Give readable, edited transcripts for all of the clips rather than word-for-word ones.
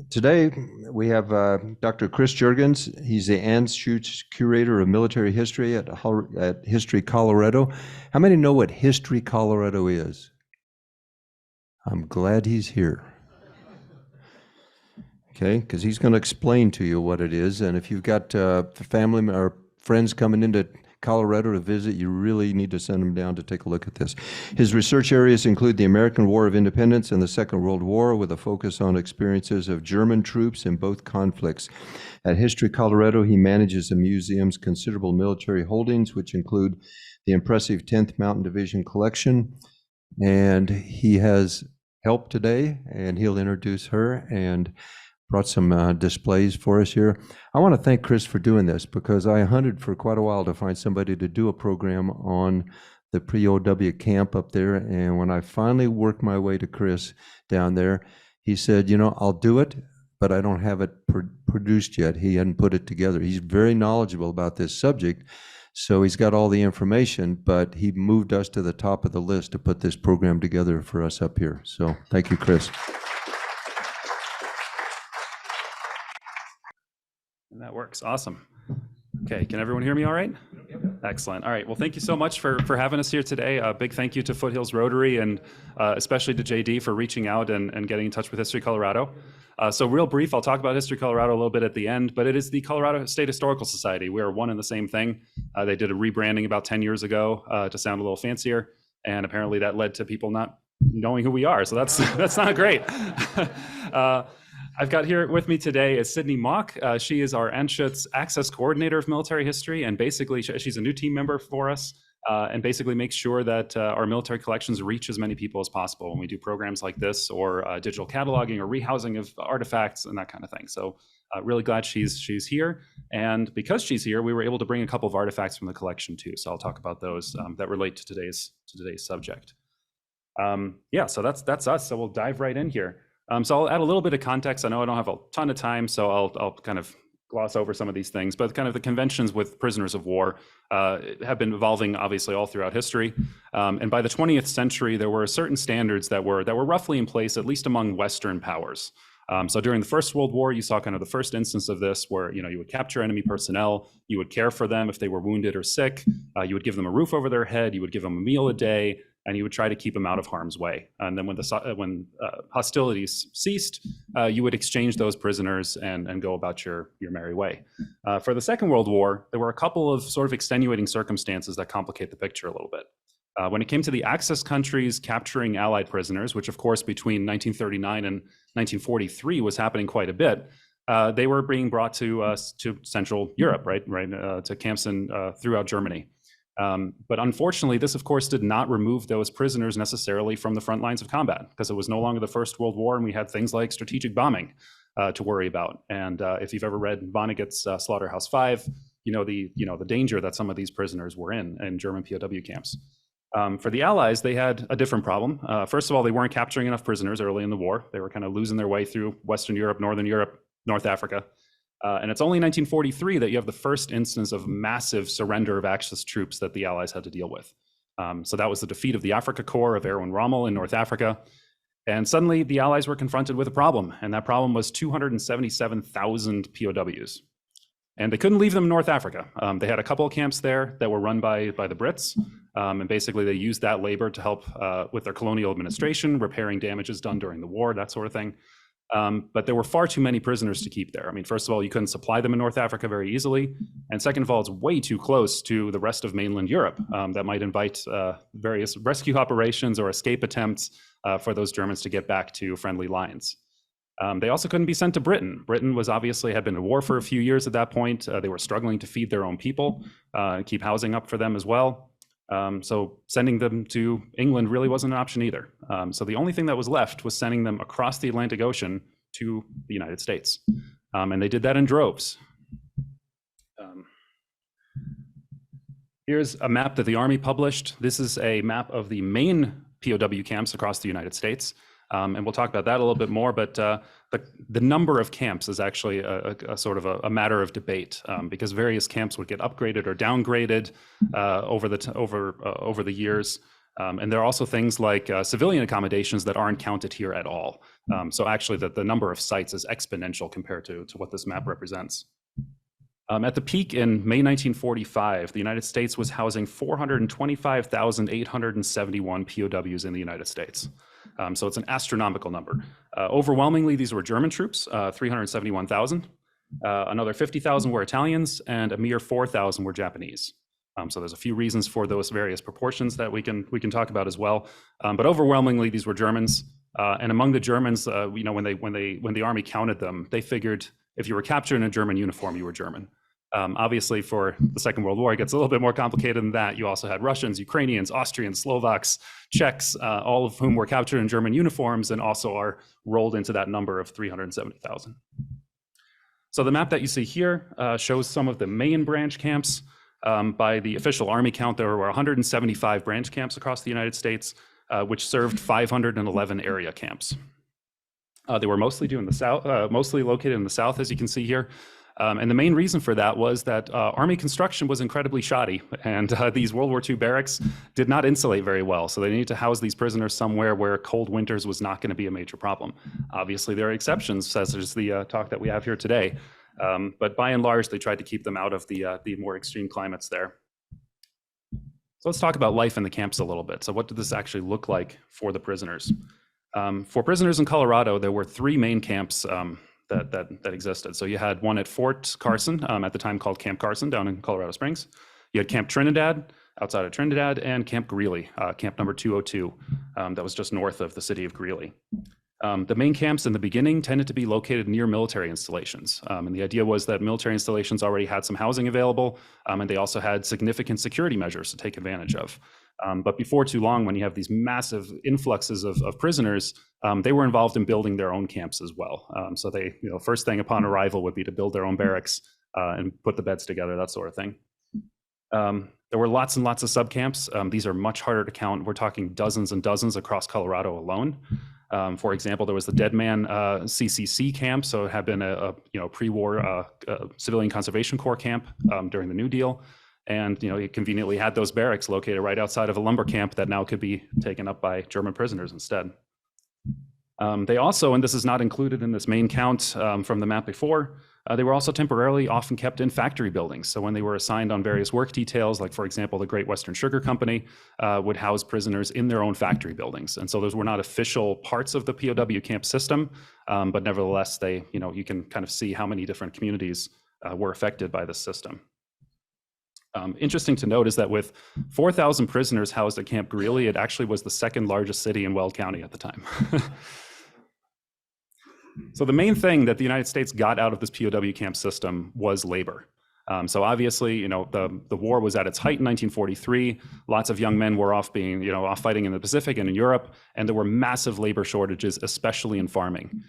Today, we have Dr. Chris Juergens. He's the Anschutz Curator of Military History at History Colorado. How many know what History Colorado is? I'm glad he's here. Okay, because he's going to explain to you what it is. And if you've got family or friends coming into Colorado to visit, you really need to send them down to take a look at this. His research areas include the American War of Independence and the Second World War, with a focus on experiences of German troops in both conflicts. At History Colorado, he manages the museum's considerable military holdings, which include the impressive 10th Mountain Division collection. And he has help today, and he'll introduce her and brought some displays for us here. I want to thank Chris for doing this, because I hunted for quite a while to find somebody to do a program on the POW camp up there. And when I finally worked my way to Chris down there, he said, you know, I'll do it, but I don't have it produced yet. He hadn't put it together. He's very knowledgeable about this subject, so he's got all the information, but he moved us to the top of the list to put this program together for us up here. So thank you, Chris. And that works. Awesome. Okay, can everyone hear me all right? Excellent. All right, well, thank you so much for having us here today. A big thank you to Foothills Rotary, and especially to JD for reaching out and getting in touch with History Colorado. So real brief, I'll talk about History Colorado a little bit at the end, but it is the Colorado State Historical Society. We are one and the same thing. They did a rebranding about 10 years ago to sound a little fancier, and apparently that led to people not knowing who we are, so that's not great. I've got here with me today is Sydney Mock. She is our Anschutz Access Coordinator of Military History, and basically she's a new team member for us, and basically makes sure that our military collections reach as many people as possible when we do programs like this, or digital cataloging or rehousing of artifacts and that kind of thing. So really glad she's here, and because she's here, we were able to bring a couple of artifacts from the collection too. So I'll talk about those that relate to today's subject. Yeah, so that's us. So we'll dive right in here. So I'll add a little bit of context. I know I don't have a ton of time, so I'll kind of gloss over some of these things, but kind of the conventions with prisoners of war have been evolving obviously all throughout history. And by the 20th century, there were certain standards that were roughly in place, at least among Western powers. So during the First World War, you saw kind of the first instance of this, where you would capture enemy personnel, you would care for them if they were wounded or sick, you would give them a roof over their head, you would give them a meal a day, and you would try to keep them out of harm's way. And then when hostilities ceased, you would exchange those prisoners and go about your merry way. For the Second World War, there were a couple of sort of extenuating circumstances that complicate the picture a little bit. When it came to the Axis countries capturing Allied prisoners, which of course between 1939 and 1943 was happening quite a bit, they were being brought to Central Europe, right, to camps throughout Germany. But unfortunately, this of course did not remove those prisoners necessarily from the front lines of combat, because it was no longer the First World War, and we had things like strategic bombing to worry about. And if you've ever read Vonnegut's Slaughterhouse 5, you know the danger that some of these prisoners were in German POW camps. For the Allies, they had a different problem. First of all, they weren't capturing enough prisoners early in the war. They were kind of losing their way through Western Europe, Northern Europe, North Africa. And it's only in 1943 that you have the first instance of massive surrender of Axis troops that the Allies had to deal with. So that was the defeat of the Afrika Korps of Erwin Rommel in North Africa. And suddenly the Allies were confronted with a problem, and that problem was 277,000 POWs. And they couldn't leave them in North Africa. They had a couple of camps there that were run by the Brits, and basically they used that labor to help with their colonial administration, repairing damages done during the war, that sort of thing. But there were far too many prisoners to keep there. I mean, first of all, you couldn't supply them in North Africa very easily. And second of all, it's way too close to the rest of mainland Europe that might invite various rescue operations or escape attempts for those Germans to get back to friendly lines. They also couldn't be sent to Britain. Britain had been at war for a few years at that point. They were struggling to feed their own people, keep housing up for them as well. So sending them to England really wasn't an option either. So the only thing that was left was sending them across the Atlantic Ocean to the United States. And they did that in droves. Here's a map that the Army published. This is a map of the main POW camps across the United States. And we'll talk about that a little bit more, but the number of camps is actually a sort of a matter of debate, because various camps would get upgraded or downgraded over the years. And there are also things like civilian accommodations that aren't counted here at all. So actually the number of sites is exponential compared to what this map represents. At the peak in May 1945, the United States was housing 425,871 POWs in the United States. So it's an astronomical number. Overwhelmingly, these were German troops, 371,000. Another 50,000 were Italians, and a mere 4,000 were Japanese. So there's a few reasons for those various proportions that we can talk about as well. But overwhelmingly, these were Germans. And among the Germans, when the army counted them, they figured if you were captured in a German uniform, you were German. Obviously, for the Second World War, it gets a little bit more complicated than that. You also had Russians, Ukrainians, Austrians, Slovaks, Czechs, all of whom were captured in German uniforms and also are rolled into that number of 370,000. So the map that you see here shows some of the main branch camps. By the official Army count, there were 175 branch camps across the United States, which served 511 area camps. They were mostly located in the South, as you can see here. And the main reason for that was that Army construction was incredibly shoddy, and these World War II barracks did not insulate very well. So they needed to house these prisoners somewhere where cold winters was not going to be a major problem. Obviously, there are exceptions, such as the talk that we have here today. But by and large, they tried to keep them out of the more extreme climates there. So let's talk about life in the camps a little bit. So what did this actually look like for the prisoners? For prisoners in Colorado, there were three main camps that existed. So you had one at Fort Carson, at the time called Camp Carson, down in Colorado Springs. You had Camp Trinidad, outside of Trinidad, and Camp Greeley, camp number 202, that was just north of the city of Greeley. The main camps in the beginning tended to be located near military installations. And the idea was that military installations already had some housing available, and they also had significant security measures to take advantage of. But before too long, when you have these massive influxes of prisoners, they were involved in building their own camps as well. So they, first thing upon arrival would be to build their own barracks and put the beds together, that sort of thing. There were lots and lots of subcamps. These are much harder to count. We're talking dozens and dozens across Colorado alone. For example, there was the Dead Man CCC camp, so it had been a pre-war Civilian Conservation Corps camp during the New Deal. And it conveniently had those barracks located right outside of a lumber camp that now could be taken up by German prisoners instead. They also, and this is not included in this main count from the map before, they were also temporarily often kept in factory buildings. So when they were assigned on various work details, like for example, the Great Western Sugar Company would house prisoners in their own factory buildings. And so those were not official parts of the POW camp system, but nevertheless, you can kind of see how many different communities were affected by this system. Interesting to note is that with 4,000 prisoners housed at Camp Greeley, it actually was the second largest city in Weld County at the time. So the main thing that the United States got out of this POW camp system was labor. So obviously, the war was at its height in 1943. Lots of young men were off fighting in the Pacific and in Europe, and there were massive labor shortages, especially in farming,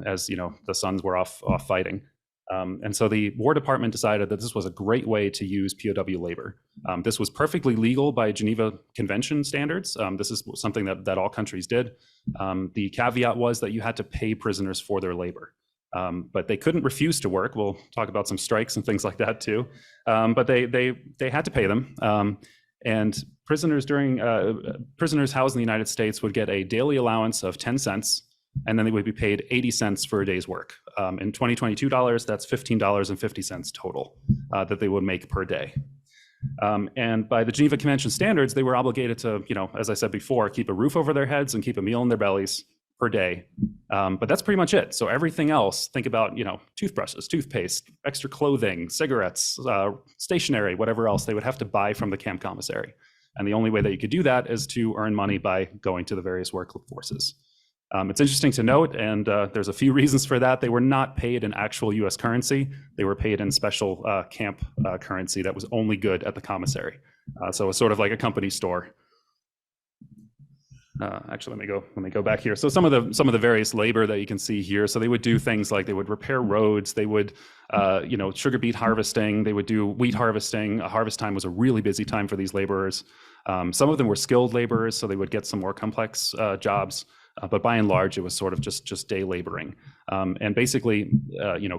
as the sons were off fighting. And so the War Department decided that this was a great way to use POW labor. This was perfectly legal by Geneva Convention standards. This is something that all countries did. The caveat was that you had to pay prisoners for their labor. But they couldn't refuse to work. We'll talk about some strikes and things like that too. But they had to pay them. And prisoners housed in the United States would get a daily allowance of 10 cents, and then they would be paid 80 cents for a day's work. In 2022 dollars, that's $15.50 total that they would make per day. And by the Geneva Convention standards, they were obligated to, as I said before, keep a roof over their heads and keep a meal in their bellies per day. But that's pretty much it. So everything else, think about, toothbrushes, toothpaste, extra clothing, cigarettes, stationery, whatever else they would have to buy from the camp commissary. And the only way that you could do that is to earn money by going to the various workforces. It's interesting to note, and there's a few reasons for that. They were not paid in actual US currency. They were paid in special camp currency that was only good at the commissary. So it's sort of like a company store. Actually, let me go back here. So some of the various labor that you can see here. So they would do things like they would repair roads. They would, sugar beet harvesting. They would do wheat harvesting. Harvest time was a really busy time for these laborers. Some of them were skilled laborers, so they would get some more complex jobs. But by and large, it was sort of just day laboring. And basically,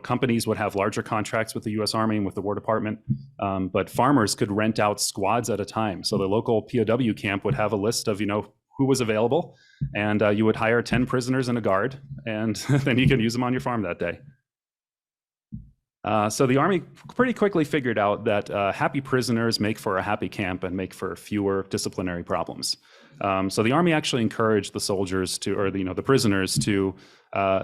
companies would have larger contracts with the U.S. Army and with the War Department, but farmers could rent out squads at a time. So the local POW camp would have a list of, who was available, and you would hire 10 prisoners and a guard, and then you can use them on your farm that day. So the Army pretty quickly figured out that happy prisoners make for a happy camp and make for fewer disciplinary problems. So the Army actually encouraged the soldiers to, or the prisoners to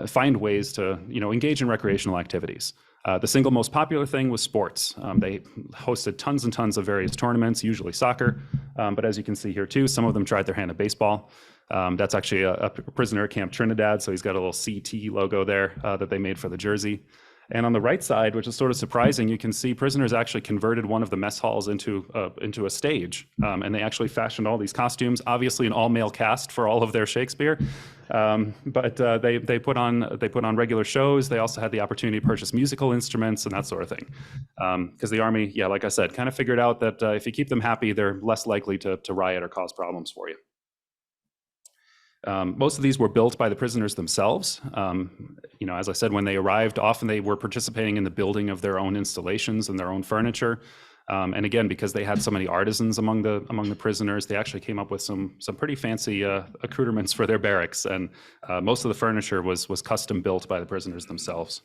find ways to, engage in recreational activities. The single most popular thing was sports. They hosted tons and tons of various tournaments, usually soccer, but as you can see here too, some of them tried their hand at baseball. That's actually a prisoner at Camp Trinidad, so he's got a little CT logo there that they made for the jersey. And on the right side, which is sort of surprising, you can see prisoners actually converted one of the mess halls into a stage, and they actually fashioned all these costumes, obviously an all-male cast for all of their Shakespeare, but they put on regular shows. They also had the opportunity to purchase musical instruments and that sort of thing, because the Army, like I said, kind of figured out that if you keep them happy, they're less likely to riot or cause problems for you. Most of these were built by the prisoners themselves. As I said, when they arrived, often they were participating in the building of their own installations and their own furniture. And again, because they had so many artisans among the prisoners, they actually came up with some pretty fancy accoutrements for their barracks. And most of the furniture was custom built by the prisoners themselves.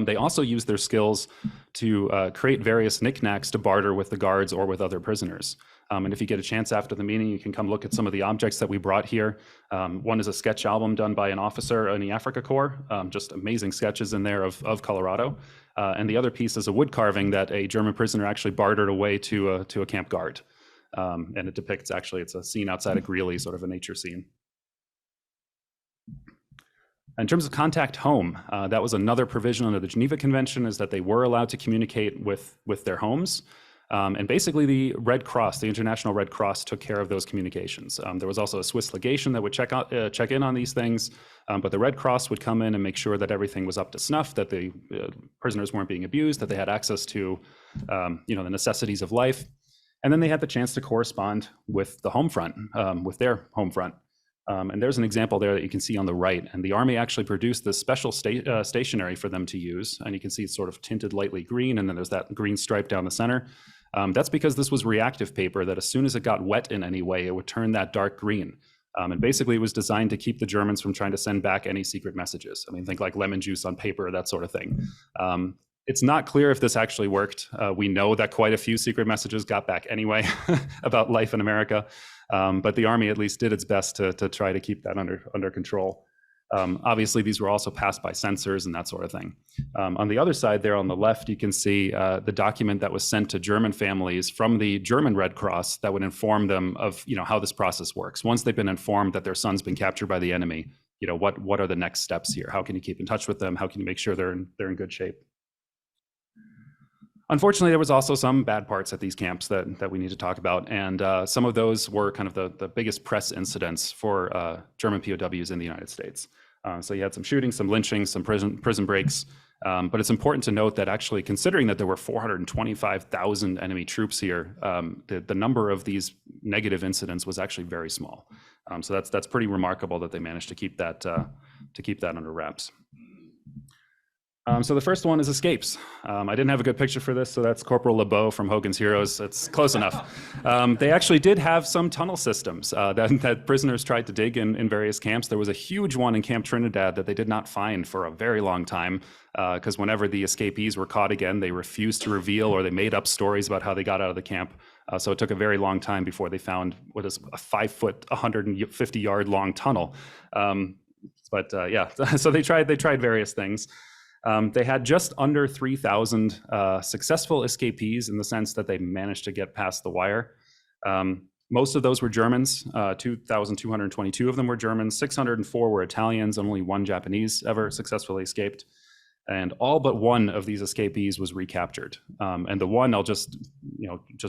They also used their skills to create various knickknacks to barter with the guards or with other prisoners. And if you get a chance after the meeting, you can come look at some of the objects that we brought here. One is a sketch album done by an officer in the Africa Corps, just amazing sketches in there of Colorado. And the other piece is a wood carving that a German prisoner actually bartered away to a camp guard. And it depicts, actually, it's a scene outside of Greeley, sort of a nature scene. In terms of contact home, that was another provision under the Geneva Convention, is that they were allowed to communicate with their homes. And basically the Red Cross, the International Red Cross, took care of those communications. There was also a Swiss legation that would check in on these things, but the Red Cross would come in and make sure that everything was up to snuff, that the prisoners weren't being abused, that they had access to the necessities of life. And then they had the chance to correspond with the home front, with their home front. And there's an example there that you can see on the right. And the Army actually produced this special stationery for them to use. And you can see it's sort of tinted lightly green, and then there's that green stripe down the center. That's because this was reactive paper that as soon as it got wet in any way, it would turn that dark green. And basically it was designed to keep the Germans from trying to send back any secret messages. I mean, think like lemon juice on paper, that sort of thing. It's not clear if this actually worked. We know that quite a few secret messages got back anyway about life in America. But the Army at least did its best to try to keep that under control. Obviously, these were also passed by censors and that sort of thing. On the other side there on the left, you can see the document that was sent to German families from the German Red Cross that would inform them of how this process works. Once they've been informed that their son's been captured by the enemy, what are the next steps here? How can you keep in touch with them? How can you make sure they're in good shape? Unfortunately, there was also some bad parts at these camps that we need to talk about, and some of those were kind of the biggest press incidents for German POWs in the United States. So you had some shootings, some lynchings, some prison breaks, but it's important to note that actually, considering that there were 425,000 enemy troops here, the number of these negative incidents was actually very small. So that's pretty remarkable that they managed to keep that under wraps. So the first one is escapes. I didn't have a good picture for this, so that's Corporal LeBeau from Hogan's Heroes. It's close enough. They actually did have some tunnel systems that prisoners tried to dig in various camps. There was a huge one in Camp Trinidad that they did not find for a very long time, because whenever the escapees were caught again, they refused to reveal, or they made up stories about how they got out of the camp. So it took a very long time before they found what is a 5-foot, 150-yard long tunnel. So they tried various things. They had just under 3,000 successful escapees, in the sense that they managed to get past the wire. Most of those were Germans. 2,222 of them were Germans, 604 were Italians, and only one Japanese ever successfully escaped. And all but one of these escapees was recaptured. And the one, I'll just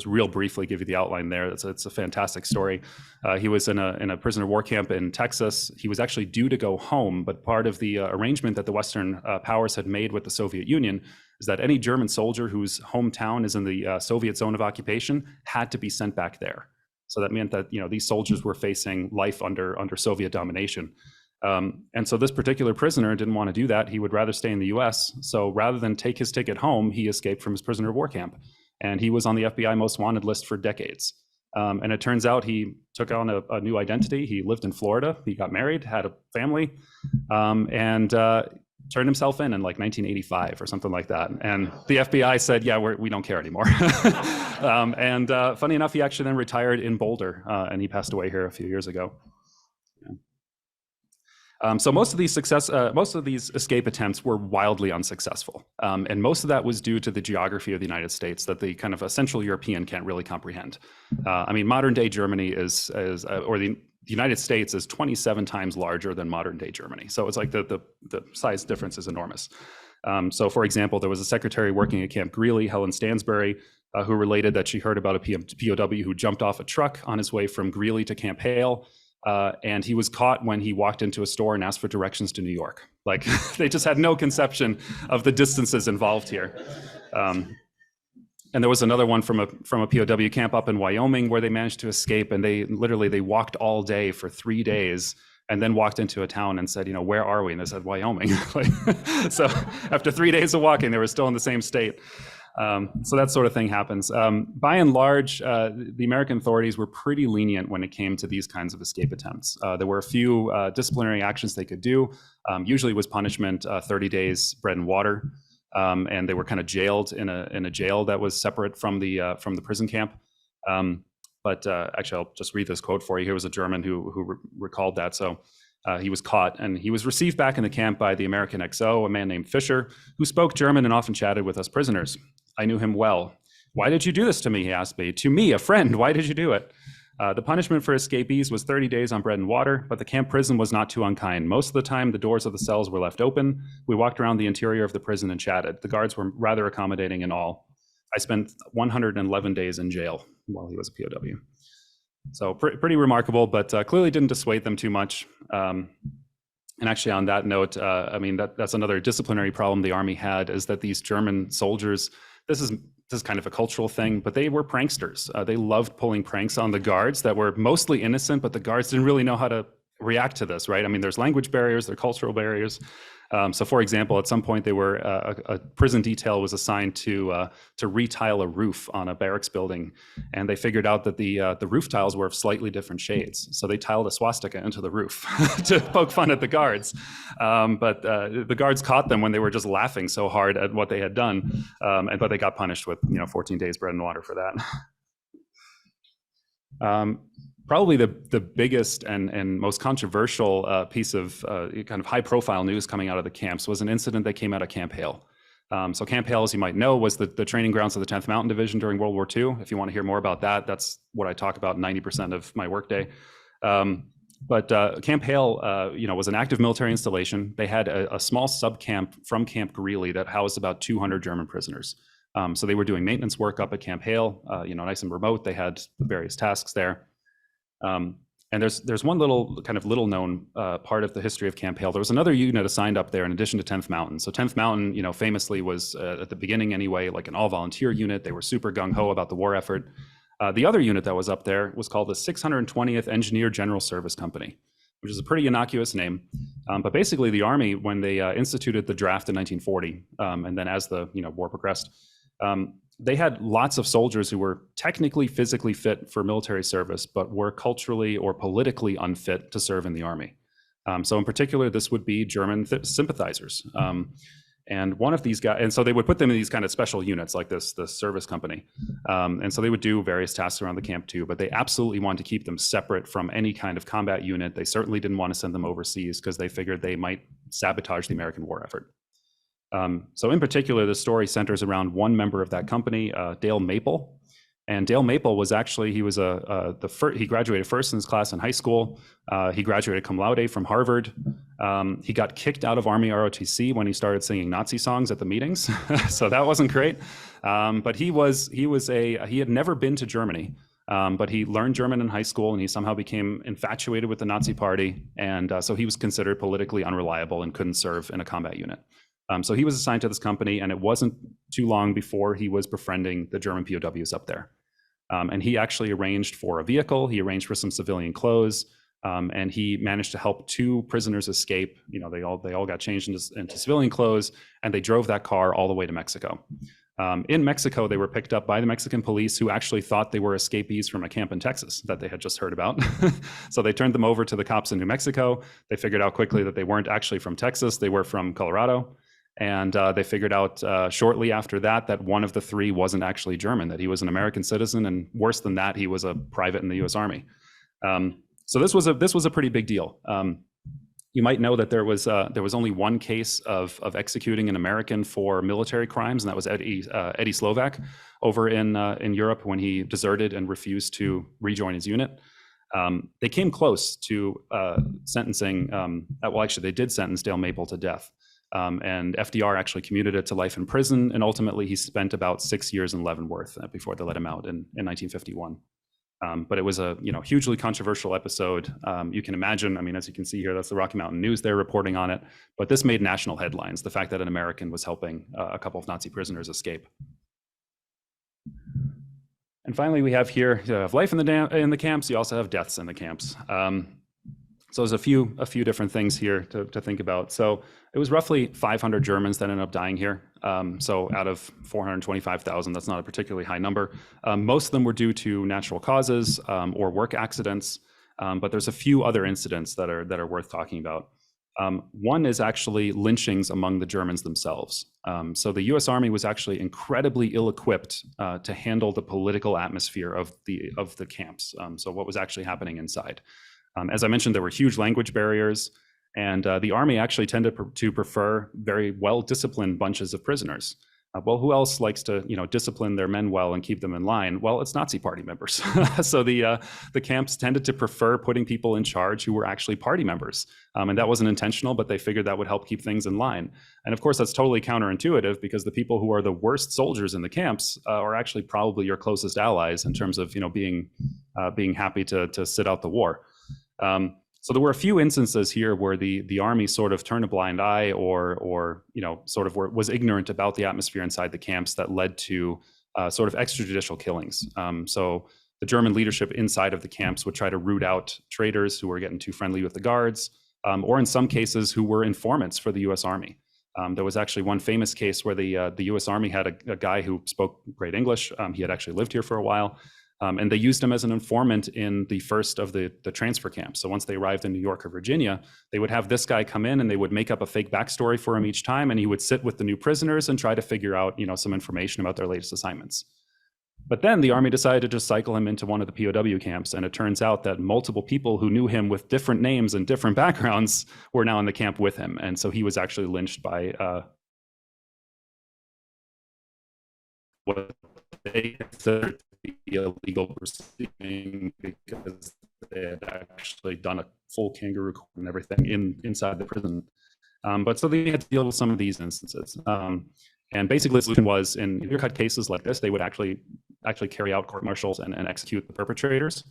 real briefly give you the outline there. It's a fantastic story. He was in a prisoner of war camp in Texas. He was actually due to go home, but part of the arrangement that the Western powers had made with the Soviet Union is that any German soldier whose hometown is in the Soviet zone of occupation had to be sent back there. So that meant that these soldiers were facing life under Soviet domination. And so this particular prisoner didn't want to do that. He would rather stay in the US. So rather than take his ticket home, he escaped from his prisoner of war camp. And he was on the FBI most wanted list for decades. And it turns out he took on a new identity. He lived in Florida. He got married, had a family, and turned himself in like 1985 or something like that. And the FBI said, yeah, we don't care anymore. And funny enough, he actually then retired in Boulder, and he passed away here a few years ago. So most of these escape attempts were wildly unsuccessful, and most of that was due to the geography of the United States that the kind of a Central European can't really comprehend. I mean, modern day Germany or the United States is 27 times larger than modern day Germany. So it's like the size difference is enormous. So for example, there was a secretary working at Camp Greeley, Helen Stansbury, who related that she heard about a POW who jumped off a truck on his way from Greeley to Camp Hale. And he was caught when he walked into a store and asked for directions to New York. Like they just had no conception of the distances involved here. And there was another one from a POW camp up in Wyoming where they managed to escape, and they walked all day for 3 days and then walked into a town and said, where are we? And they said, Wyoming. So after 3 days of walking, they were still in the same state. So that sort of thing happens. By and large, the American authorities were pretty lenient when it came to these kinds of escape attempts. There were a few disciplinary actions they could do. Usually was punishment 30 days bread and water, and they were kind of jailed in a jail that was separate from the prison camp. But actually, I'll just read this quote for you. Here was a German who recalled that. So. He was caught, and he was received back in the camp by the American XO, a man named Fisher, who spoke German and often chatted with us prisoners. I knew him well. Why did you do this to me? He asked me. To me, a friend. Why did you do it? The punishment for escapees was 30 days on bread and water, but the camp prison was not too unkind. Most of the time, the doors of the cells were left open. We walked around the interior of the prison and chatted. The guards were rather accommodating in all. I spent 111 days in jail while he was a POW. So pretty remarkable, but clearly didn't dissuade them too much. And actually on that note, I mean, that's another disciplinary problem the Army had, is that these German soldiers, this is kind of a cultural thing, but they were pranksters. They loved pulling pranks on the guards that were mostly innocent, but the guards didn't really know how to react to this, right? I mean, there's language barriers, there are cultural barriers. So for example, at some point they were, a prison detail was assigned to retile a roof on a barracks building. And they figured out that the roof tiles were of slightly different shades. So they tiled a swastika into the roof to poke fun at the guards. But the guards caught them when they were just laughing so hard at what they had done. But they got punished with 14 days bread and water for that. Probably the biggest and most controversial piece of kind of high-profile news coming out of the camps was an incident that came out of Camp Hale. So Camp Hale, as you might know, was the training grounds of the 10th Mountain Division during World War II. If you want to hear more about that, that's what I talk about 90% of my workday. But Camp Hale, was an active military installation. They had a small sub-camp from Camp Greeley that housed about 200 German prisoners. So they were doing maintenance work up at Camp Hale, nice and remote. They had various tasks there. And there's one little known part of the history of Camp Hale. There was another unit assigned up there in addition to 10th Mountain. So 10th Mountain, famously was at the beginning anyway, like an all-volunteer unit. They were super gung-ho about the war effort. The other unit that was up there was called the 620th Engineer General Service Company, which is a pretty innocuous name. But basically the Army, when they instituted the draft in 1940, and then as the war progressed, they had lots of soldiers who were technically physically fit for military service, but were culturally or politically unfit to serve in the Army. So in particular, this would be German sympathizers. And one of these guys, and so they would put them in these kind of special units like this service company. And so they would do various tasks around the camp too, but they absolutely wanted to keep them separate from any kind of combat unit. They certainly didn't want to send them overseas because they figured they might sabotage the American war effort. So in particular, the story centers around one member of that company, Dale Maple. And Dale Maple was actually, he was he graduated first in his class in high school. He graduated cum laude from Harvard. He got kicked out of Army ROTC when he started singing Nazi songs at the meetings. So that wasn't great. But he had never been to Germany. But he learned German in high school, and he somehow became infatuated with the Nazi party. And so he was considered politically unreliable and couldn't serve in a combat unit. So he was assigned to this company, and it wasn't too long before he was befriending the German POWs up there. And he actually arranged for a vehicle, he arranged for some civilian clothes, and he managed to help 2 prisoners escape. They all got changed into civilian clothes, and they drove that car all the way to Mexico. In Mexico, they were picked up by the Mexican police, who actually thought they were escapees from a camp in Texas that they had just heard about. So they turned them over to the cops in New Mexico. They figured out quickly that they weren't actually from Texas, they were from Colorado. And they figured out shortly after that one of the 3 wasn't actually German, that he was an American citizen, and worse than that, he was a private in the U.S. Army. So this was a pretty big deal. You might know that there was only one case of executing an American for military crimes, and that was Eddie Slovak over in Europe, when he deserted and refused to rejoin his unit. They came close to sentencing. Well, actually, they did sentence Dale Maple to death, and FDR actually commuted it to life in prison, and ultimately he spent about 6 years in Leavenworth before they let him out in 1951. But it was a hugely controversial episode. You can imagine, as you can see here, that's the Rocky Mountain News, they're reporting on it. But this made national headlines, the fact that an American was helping a couple of Nazi prisoners escape. And finally, we have here, you have life in the camps, you also have deaths in the camps. So there's a few different things here to think about. So it was roughly 500 Germans that ended up dying here. So out of 425,000, that's not a particularly high number. Most of them were due to natural causes or work accidents, but there's a few other incidents that are worth talking about. One is actually lynchings among the Germans themselves. So the U.S. Army was actually incredibly ill-equipped to handle the political atmosphere of the camps. So what was actually happening inside. As I mentioned, there were huge language barriers, and the Army actually tended to prefer very well-disciplined bunches of prisoners. Well, who else likes to discipline their men well and keep them in line? Well, it's Nazi party members. So the camps tended to prefer putting people in charge who were actually party members. And that wasn't intentional, but they figured that would help keep things in line. And of course, that's totally counterintuitive, because the people who are the worst soldiers in the camps are actually probably your closest allies in terms of being happy to sit out the war. So there were a few instances here where the Army sort of turned a blind eye, or sort of was ignorant about the atmosphere inside the camps, that led to sort of extrajudicial killings. So the German leadership inside of the camps would try to root out traitors who were getting too friendly with the guards, or in some cases who were informants for the U.S. Army. There was actually one famous case where the U.S. Army had a guy who spoke great English. He had actually lived here for a while. And they used him as an informant in the first of the transfer camps. So once they arrived in New York or Virginia, they would have this guy come in, and they would make up a fake backstory for him each time, and he would sit with the new prisoners and try to figure out some information about their latest assignments. But then the Army decided to just cycle him into one of the POW camps, and it turns out that multiple people who knew him with different names and different backgrounds were now in the camp with him. And so he was actually lynched by what they considered to be illegal proceeding, because they had actually done a full kangaroo court and everything inside the prison. But so they had to deal with some of these instances. And basically the solution was, in clear-cut cases like this, they would actually carry out court-martials and execute the perpetrators.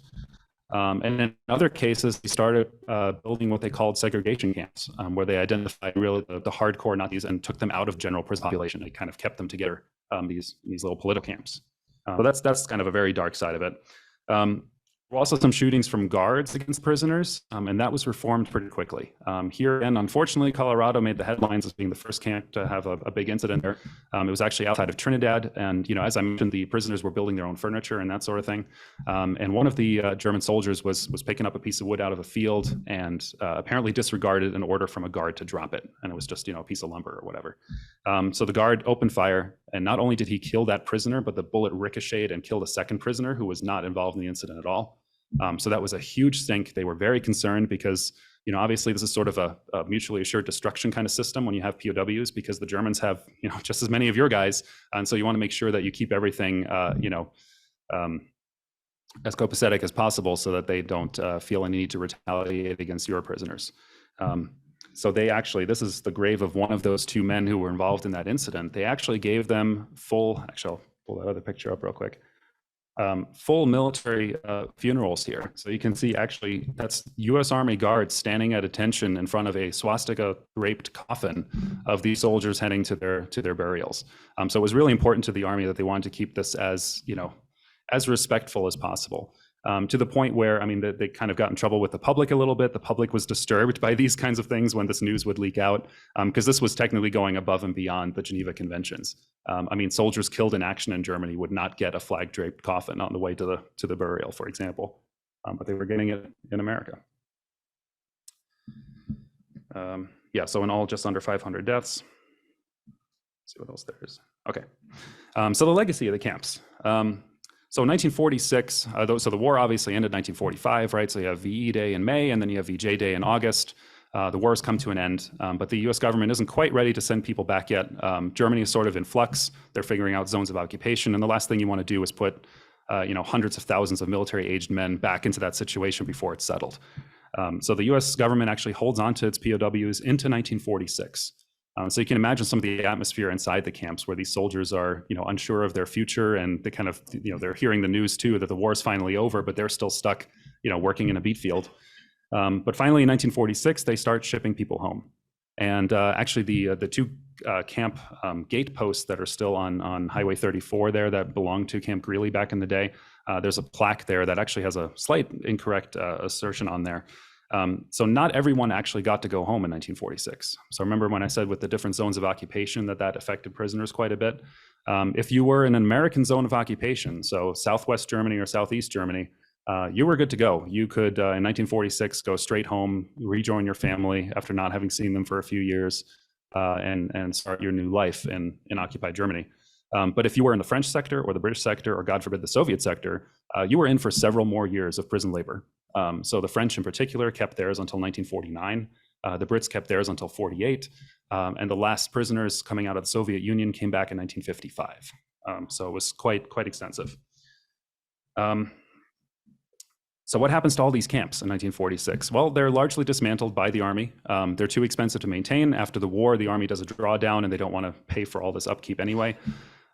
And in other cases, they started building what they called segregation camps, where they identified really the hardcore Nazis and took them out of general prison population. They kind of kept them together, these little political camps. So that's kind of a very dark side of it. There were also some shootings from guards against prisoners, and that was reformed pretty quickly. Here, and unfortunately, Colorado made the headlines as being the first camp to have a big incident there. It was actually outside of Trinidad, and as I mentioned, the prisoners were building their own furniture and that sort of thing. And one of the German soldiers was picking up a piece of wood out of a field, and apparently disregarded an order from a guard to drop it, and it was just a piece of lumber or whatever. So the guard opened fire, and not only did he kill that prisoner, but the bullet ricocheted and killed a second prisoner who was not involved in the incident at all. So that was a huge stink. They were very concerned because, obviously this is sort of a mutually assured destruction kind of system when you have POWs, because the Germans have, just as many of your guys. And so you want to make sure that you keep everything, as copacetic as possible, so that they don't feel any need to retaliate against your prisoners. So they actually, this is the grave of one of those two men who were involved in that incident. They actually gave them actually, I'll pull that other picture up real quick. Full military funerals here. So you can see actually that's U.S. Army guards standing at attention in front of a swastika draped coffin of these soldiers heading to their burials. So it was really important to the Army that they wanted to keep this as as respectful as possible. To the point where, I mean, they kind of got in trouble with the public a little bit. The public was disturbed by these kinds of things when this news would leak out, because this was technically going above and beyond the Geneva Conventions. I mean, soldiers killed in action in Germany would not get a flag-draped coffin on the way to the burial, for example, but they were getting it in America. Yeah, so in all, just under 500 deaths. Let's see what else there is. Okay, so the legacy of the camps. So in 1946, so the war obviously ended in 1945, right? So you have VE Day in May, and then you have VJ Day in August. The war has come to an end, but the US government isn't quite ready to send people back yet. Germany is sort of in flux. They're figuring out zones of occupation, and the last thing you want to do is put hundreds of thousands of military-aged men back into that situation before it's settled. So the US government actually holds on to its POWs into 1946. So you can imagine some of the atmosphere inside the camps where these soldiers are, unsure of their future, and they kind of, they're hearing the news too that the war is finally over, but they're still stuck, working in a beat field. But finally, in 1946, they start shipping people home, and actually the two camp gate posts that are still on Highway 34 there that belonged to Camp Greeley back in the day. There's a plaque there that actually has a slight incorrect assertion on there. So not everyone actually got to go home in 1946. So remember when I said with the different zones of occupation that affected prisoners quite a bit? If you were in an American zone of occupation, so Southwest Germany or Southeast Germany, you were good to go. You could, in 1946, go straight home, rejoin your family after not having seen them for a few years, and start your new life in occupied Germany. But if you were in the French sector or the British sector, or God forbid the Soviet sector, you were in for several more years of prison labor. So the French in particular kept theirs until 1949. The Brits kept theirs until 48. And the last prisoners coming out of the Soviet Union came back in 1955. So it was quite extensive. So what happens to all these camps in 1946? Well, they're largely dismantled by the Army. They're too expensive to maintain. After the war, the Army does a drawdown and they don't want to pay for all this upkeep anyway.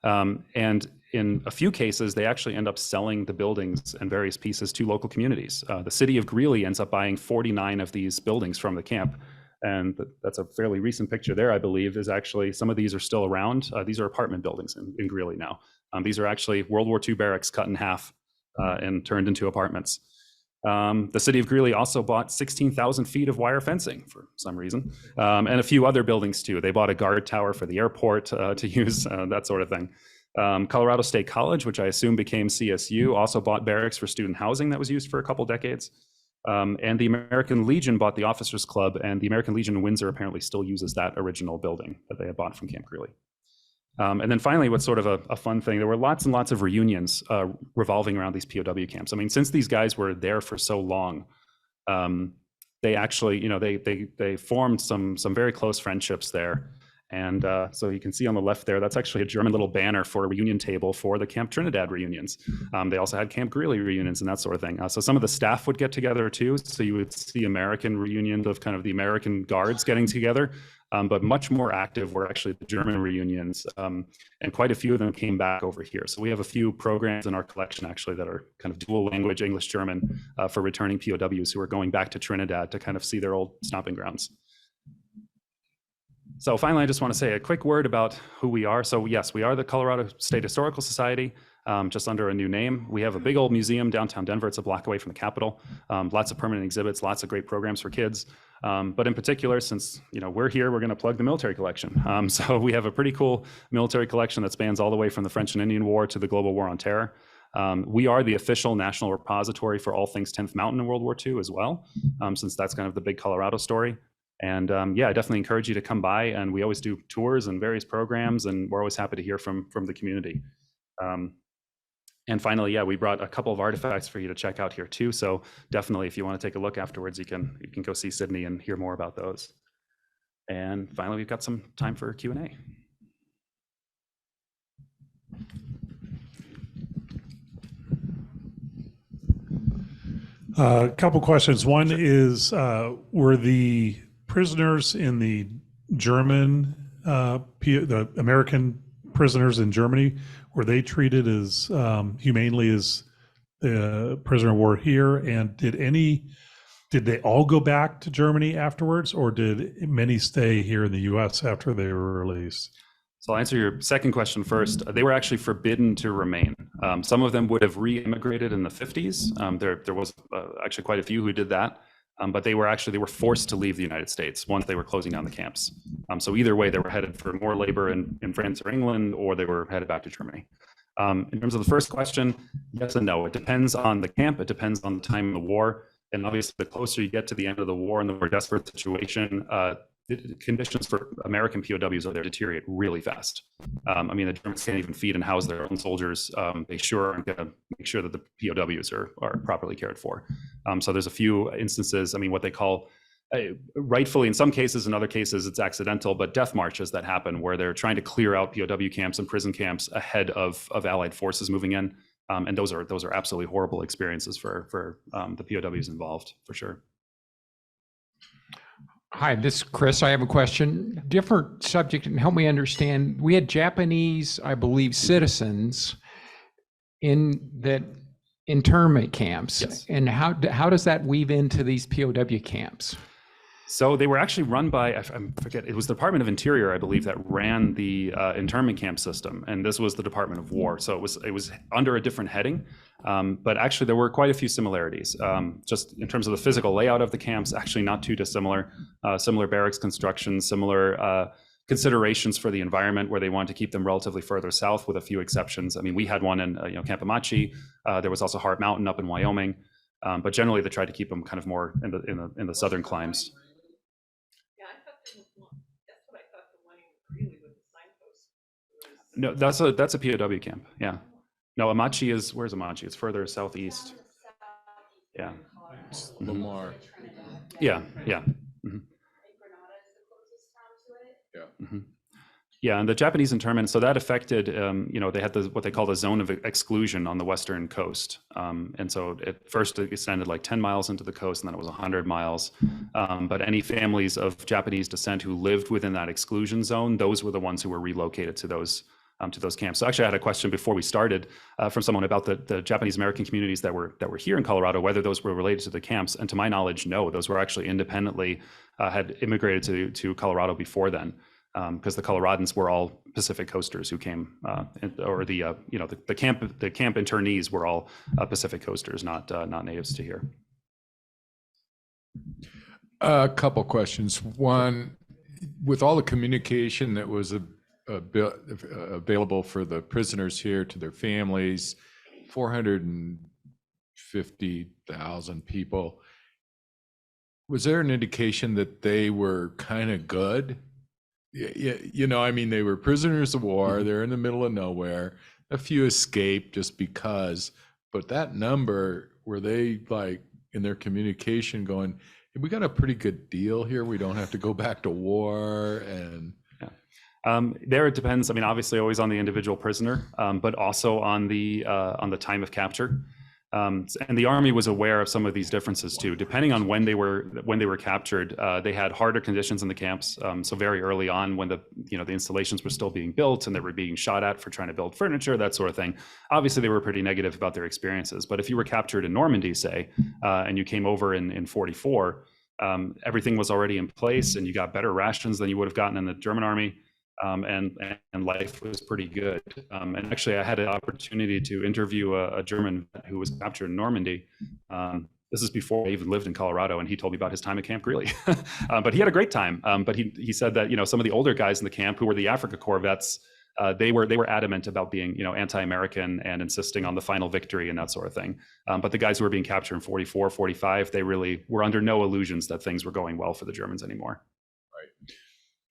And in a few cases, they actually end up selling the buildings and various pieces to local communities. The city of Greeley ends up buying 49 of these buildings from the camp. And that's a fairly recent picture there, I believe, is actually, some of these are still around. These are apartment buildings in Greeley now. These are actually World War II barracks cut in half and turned into apartments. The city of Greeley also bought 16,000 feet of wire fencing for some reason, and a few other buildings too. They bought a guard tower for the airport to use, that sort of thing. Colorado State College, which I assume became CSU, also bought barracks for student housing that was used for a couple decades. And the American Legion bought the Officers Club, and the American Legion in Windsor apparently still uses that original building that they had bought from Camp Greeley. And then finally, what's sort of a fun thing, there were lots and lots of reunions revolving around these POW camps. I mean, since these guys were there for so long, they actually, they formed some very close friendships there. And so you can see on the left there, that's actually a German little banner for a reunion table for the Camp Trinidad reunions. They also had Camp Greeley reunions and that sort of thing. So some of the staff would get together too. So you would see American reunions of kind of the American guards getting together. But much more active were actually the German reunions, and quite a few of them came back over here. So we have a few programs in our collection actually that are kind of dual language, English-German, for returning POWs who are going back to Trinidad to kind of see their old stomping grounds. So finally, I just want to say a quick word about who we are. So yes, we are the Colorado State Historical Society, just under a new name. We have a big old museum downtown Denver. It's a block away from the Capitol. Lots of permanent exhibits, lots of great programs for kids. But in particular, since we're here, we're going to plug the military collection. So we have a pretty cool military collection that spans all the way from the French and Indian War to the global war on terror. We are the official national repository for all things 10th Mountain in World War II as well, since that's kind of the big Colorado story. And yeah, I definitely encourage you to come by, and we always do tours and various programs, and we're always happy to hear from the community. And finally, yeah, we brought a couple of artifacts for you to check out here too. So definitely, if you want to take a look afterwards, you can go see Sydney and hear more about those. And finally, we've got some time for Q&A. A couple questions. One is, were the prisoners in the German, the American prisoners in Germany, were they treated as humanely as the prisoner of war here? And did they all go back to Germany afterwards, or did many stay here in the U.S. after they were released? So I'll answer your second question first. They were actually forbidden to remain. Some of them would have re-immigrated in the 50s. There was actually quite a few who did that, but they were forced to leave the United States once they were closing down the camps. So either way, they were headed for more labor in France or England, or they were headed back to Germany. In terms of the first question, yes and no. It depends on the camp. It depends on the time of the war. And obviously, the closer you get to the end of the war and the more desperate situation, the conditions for American POWs are there deteriorate really fast. I mean, the Germans can't even feed and house their own soldiers. They sure aren't going to make sure that the POWs are properly cared for. So there's a few instances, I mean, what they call, rightfully in some cases, in other cases it's accidental, but death marches that happen where they're trying to clear out POW camps and prison camps ahead of Allied forces moving in. And those are absolutely horrible experiences for the POWs involved, for sure. Hi, this is Chris. I have a question. Different subject, and help me understand. We had Japanese, I believe, citizens in that internment camps. Yes. And how does that weave into these POW camps? So they were actually run by, I forget, it was the Department of Interior, I believe, that ran the internment camp system, and this was the Department of War. So it was under a different heading, but actually there were quite a few similarities. Just in terms of the physical layout of the camps, actually not too dissimilar. Similar barracks construction, similar considerations for the environment, where they wanted to keep them relatively further south, with a few exceptions. I mean, we had one in Camp Amachi. There was also Hart Mountain up in Wyoming, but generally they tried to keep them kind of more in the southern climes. No, that's a POW camp. Yeah. No, Amachi is, where's Amachi? It's further southeast. Yeah. Lamar. Yeah. Yeah. Mm-hmm. Yeah. Mm-hmm. Yeah, and the Japanese internment, so that affected, they had what they call the zone of exclusion on the western coast. And so at first it extended like 10 miles into the coast, and then it was 100 miles. But any families of Japanese descent who lived within that exclusion zone, those were the ones who were relocated to those camps. So actually I had a question before we started from someone about the Japanese American communities that were here in Colorado, whether those were related to the camps. And to my knowledge, no, those were actually independently, had immigrated to Colorado before then. Because the Coloradans were all Pacific coasters who came, the camp internees were all Pacific coasters, not natives to here. A couple questions. One, with all the communication that was available for the prisoners here to their families, 450,000 people, was there an indication that they were kind of good? Yeah, I mean, they were prisoners of war. They're in the middle of nowhere. A few escaped just because, but that number, were they like in their communication going, hey, we got a pretty good deal here. We don't have to go back to war. And there it depends. I mean, obviously always on the individual prisoner, but also on the time of capture. And the Army was aware of some of these differences too. Depending on when they were captured, they had harder conditions in the camps. So very early on, when the installations were still being built and they were being shot at for trying to build furniture, that sort of thing, obviously they were pretty negative about their experiences. But if you were captured in Normandy, say, and you came over in 44, everything was already in place, and you got better rations than you would have gotten in the German Army. And life was pretty good. And actually, I had an opportunity to interview a German vet who was captured in Normandy. This is before I even lived in Colorado, and he told me about his time at Camp Greeley. But he had a great time. But he said that some of the older guys in the camp who were the Africa Corps vets, they were adamant about being anti-American and insisting on the final victory and that sort of thing. But the guys who were being captured in 44, 45, they really were under no illusions that things were going well for the Germans anymore. Right.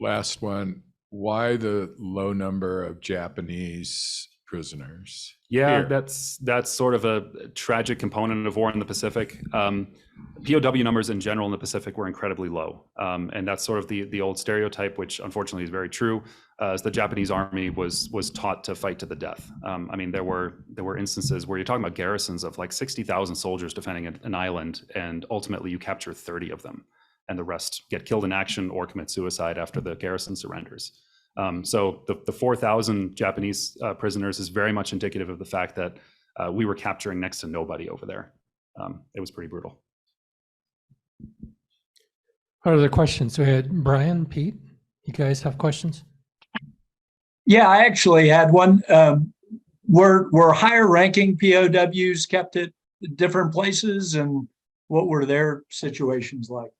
Last one. Why the low number of Japanese prisoners? Yeah, here? that's sort of a tragic component of war in the Pacific. POW numbers in general in the Pacific were incredibly low, and that's sort of the old stereotype, which unfortunately is very true. As the Japanese Army was taught to fight to the death. I mean, there were instances where you're talking about garrisons of like 60,000 soldiers defending an island, and ultimately you capture 30 of them, and the rest get killed in action or commit suicide after the garrison surrenders. So the 4,000 Japanese prisoners is very much indicative of the fact that we were capturing next to nobody over there. It was pretty brutal. What other questions? We had Brian, Pete. You guys have questions? Yeah, I actually had one. Were higher ranking POWs kept at different places, and what were their situations like?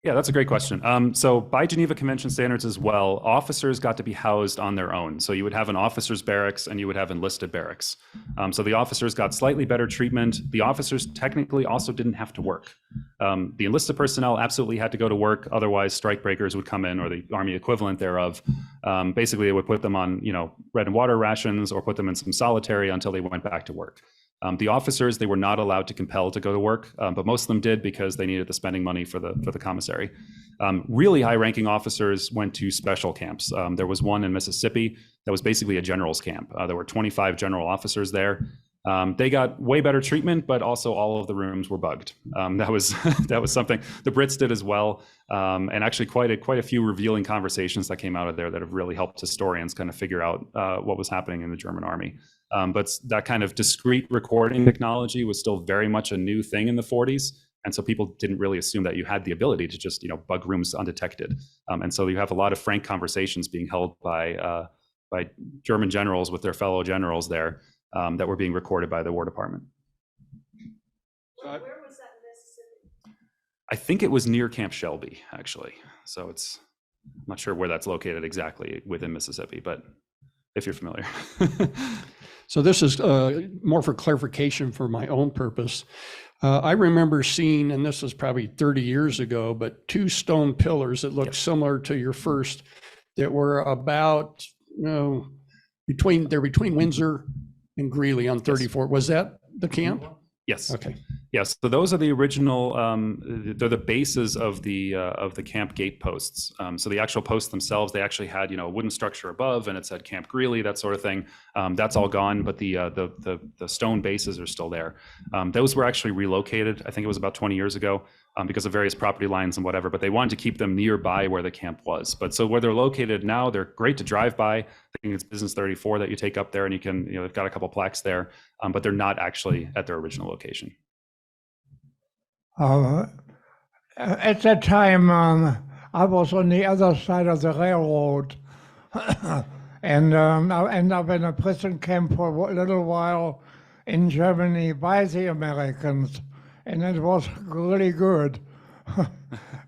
Yeah, that's a great question. So by Geneva Convention standards as well, officers got to be housed on their own. So you would have an officer's barracks and you would have enlisted barracks. So the officers got slightly better treatment. The officers technically also didn't have to work. The enlisted personnel absolutely had to go to work. Otherwise, strikebreakers would come in, or the Army equivalent thereof. Basically, they would put them on, bread and water rations or put them in some solitary until they went back to work. The officers, they were not allowed to compel to go to work, but most of them did because they needed the spending money for the commissary. Really high-ranking officers went to special camps. There was one in Mississippi that was basically a general's camp. There were 25 general officers there. They got way better treatment, but also all of the rooms were bugged. That was something the Brits did as well, and actually quite a few revealing conversations that came out of there that have really helped historians kind of figure out what was happening in the German army. But that kind of discrete recording technology was still very much a new thing in the 40s. And so people didn't really assume that you had the ability to just, bug rooms undetected. And so you have a lot of frank conversations being held by German generals with their fellow generals there that were being recorded by the War Department. Where was that in Mississippi? I think it was near Camp Shelby, actually. So I'm not sure where that's located exactly within Mississippi, but if you're familiar. So this is more for clarification for my own purpose. I remember seeing, and this is probably 30 years ago, but 2 stone pillars that looked similar to your first that were about, between Windsor and Greeley on 34. Was that the camp? Yes. Okay. Yes. So those are the original. They're the bases of the camp gate posts. So the actual posts themselves, they actually had a wooden structure above, and it said Camp Greeley, that sort of thing. That's all gone, but the stone bases are still there. Those were actually relocated. I think it was about 20 years ago because of various property lines and whatever. But they wanted to keep them nearby where the camp was. But so where they're located now, they're great to drive by. I think it's Business 34 that you take up there, and you can they've got a couple plaques there, but they're not actually at their original location. At that time, I was on the other side of the railroad, and I ended up in a prison camp for a little while in Germany by the Americans, and it was really good.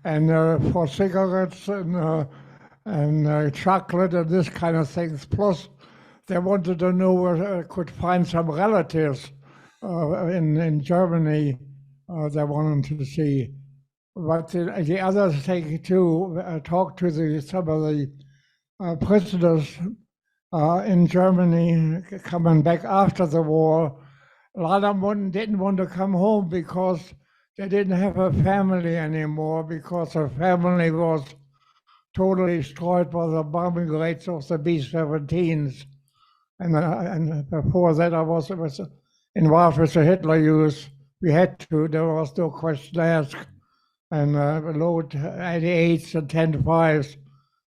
And for cigarettes and chocolate and this kind of things. Plus, they wanted to know where I could find some relatives in Germany. They wanted to see. But the other thing too, I talked to some of the prisoners in Germany coming back after the war. A lot of them didn't want to come home because they didn't have a family anymore, because their family was totally destroyed by the bombing rates of the B-17s. And before that, I was involved with the Hitler Youth. We had to, there was no question asked, and load 88s and 10-5s,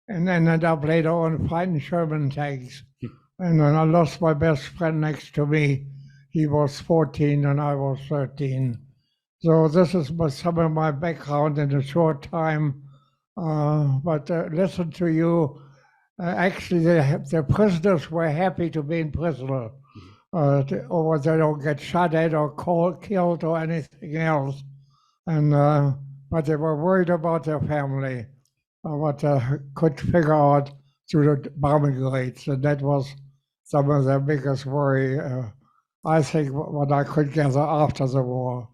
and ended up later on fighting Sherman tanks. And then I lost my best friend next to me. He was 14 and I was 13. So this is some of my background in a short time. But listen to you, actually the prisoners were happy to be in prisoner. Or they don't get shot at or killed or anything else. And but they were worried about their family, what they could figure out through the bombing rates, and that was some of their biggest worry, I think, what I could gather after the war.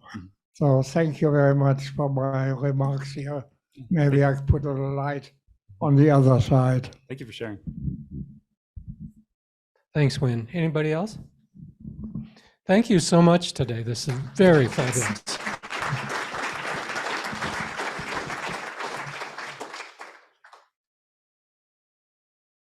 So thank you very much for my remarks here. Maybe I could put a little light on the other side. Thank you for sharing. Thanks, Wynn. Anybody else? Thank you so much today. This is very fabulous.